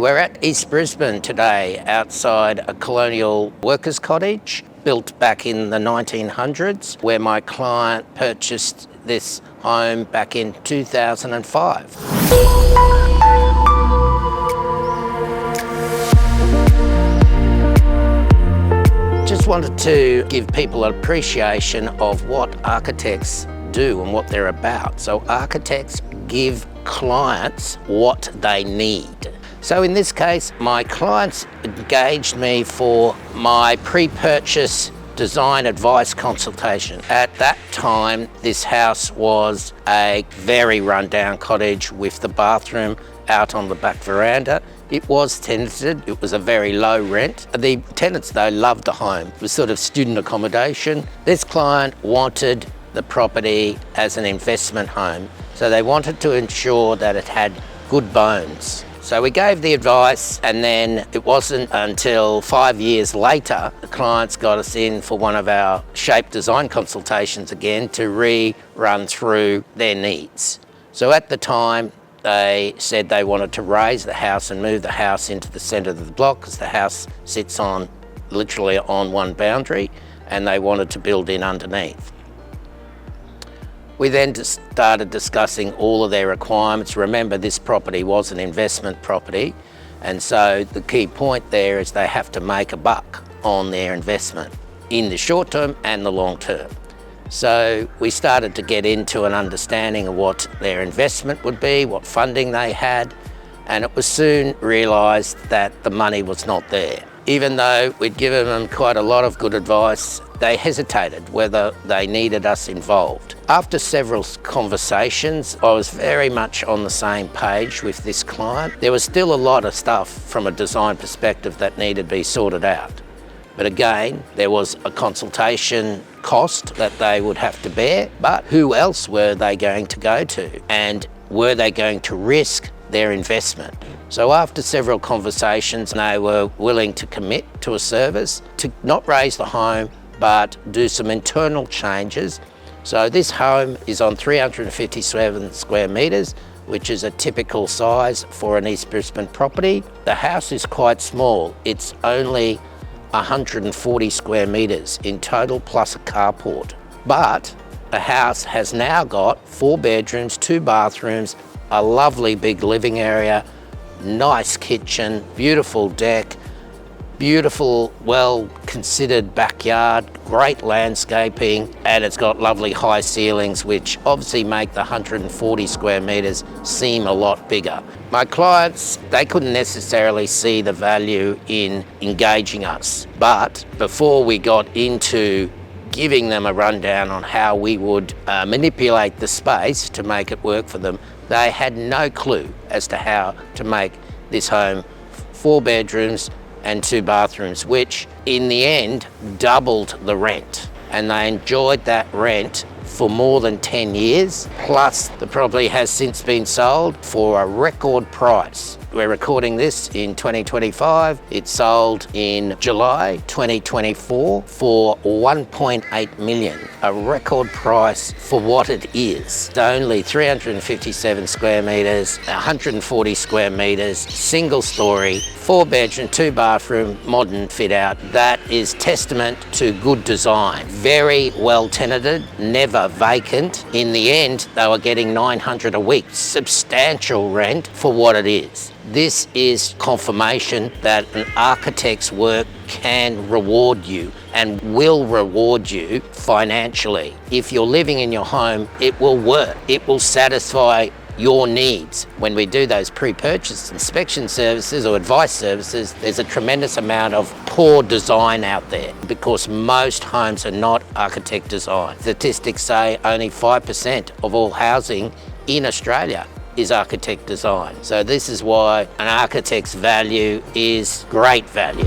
We're at East Brisbane today, outside a colonial workers' cottage built back in the 1900s, where my client purchased this home back in 2005. Just wanted to give people an appreciation of what architects do and what they're about. So architects give clients what they need. So in this case, my clients engaged me for my pre-purchase design advice consultation. At that time, this house was a very rundown cottage with the bathroom out on the back veranda. It was tenanted, it was a very low rent. The tenants though loved the home. It was sort of student accommodation. This client wanted the property as an investment home. So they wanted to ensure that it had good bones. So we gave the advice, and then it wasn't until 5 years later, the clients got us in for one of our shape design consultations again to rerun through their needs. So at the time, they said they wanted to raise the house and move the house into the centre of the block, because the house sits literally on one boundary, and they wanted to build in underneath. We then started discussing all of their requirements. Remember, this property was an investment property, and so the key point there is they have to make a buck on their investment in the short term and the long term. So we started to get into an understanding of what their investment would be, what funding they had, and it was soon realised that the money was not there. Even though we'd given them quite a lot of good advice, they hesitated whether they needed us involved. After several conversations, I was very much on the same page with this client. There was still a lot of stuff from a design perspective that needed to be sorted out. But again, there was a consultation cost that they would have to bear, but who else were they going to go to? And were they going to risk their investment? So after several conversations, they were willing to commit to a service to not raise the home, but do some internal changes. So this home is on 357 square metres, which is a typical size for an East Brisbane property. The house is quite small. It's only 140 square metres in total, plus a carport. But the house has now got 4 bedrooms, 2 bathrooms, a lovely big living area, nice kitchen, beautiful deck, beautiful, well-considered backyard, great landscaping, and it's got lovely high ceilings, which obviously make the 140 square metres seem a lot bigger. My clients, they couldn't necessarily see the value in engaging us, but before we got into giving them a rundown on how we would manipulate the space to make it work for them, they had no clue as to how to make this home 4 bedrooms and 2 bathrooms, which in the end doubled the rent. And they enjoyed that rent for more than 10 years. Plus, the property has since been sold for a record price. We're recording this in 2025. It sold in July 2024 for 1.8 million, a record price for what it is. It's only 357 square metres, 140 square metres, single story, 4 bedroom, 2 bathroom, modern fit out. That is testament to good design. Very well tenanted, never vacant. In the end, they were getting $900 a week, substantial rent for what it is. This is confirmation that an architect's work can reward you and will reward you financially. If you're living in your home, it will work. It will satisfy your needs. When we do those pre-purchase inspection services or advice services, there's a tremendous amount of poor design out there because most homes are not architect design. Statistics say only 5% of all housing in Australia is architect design. So this is why an architect's value is great value.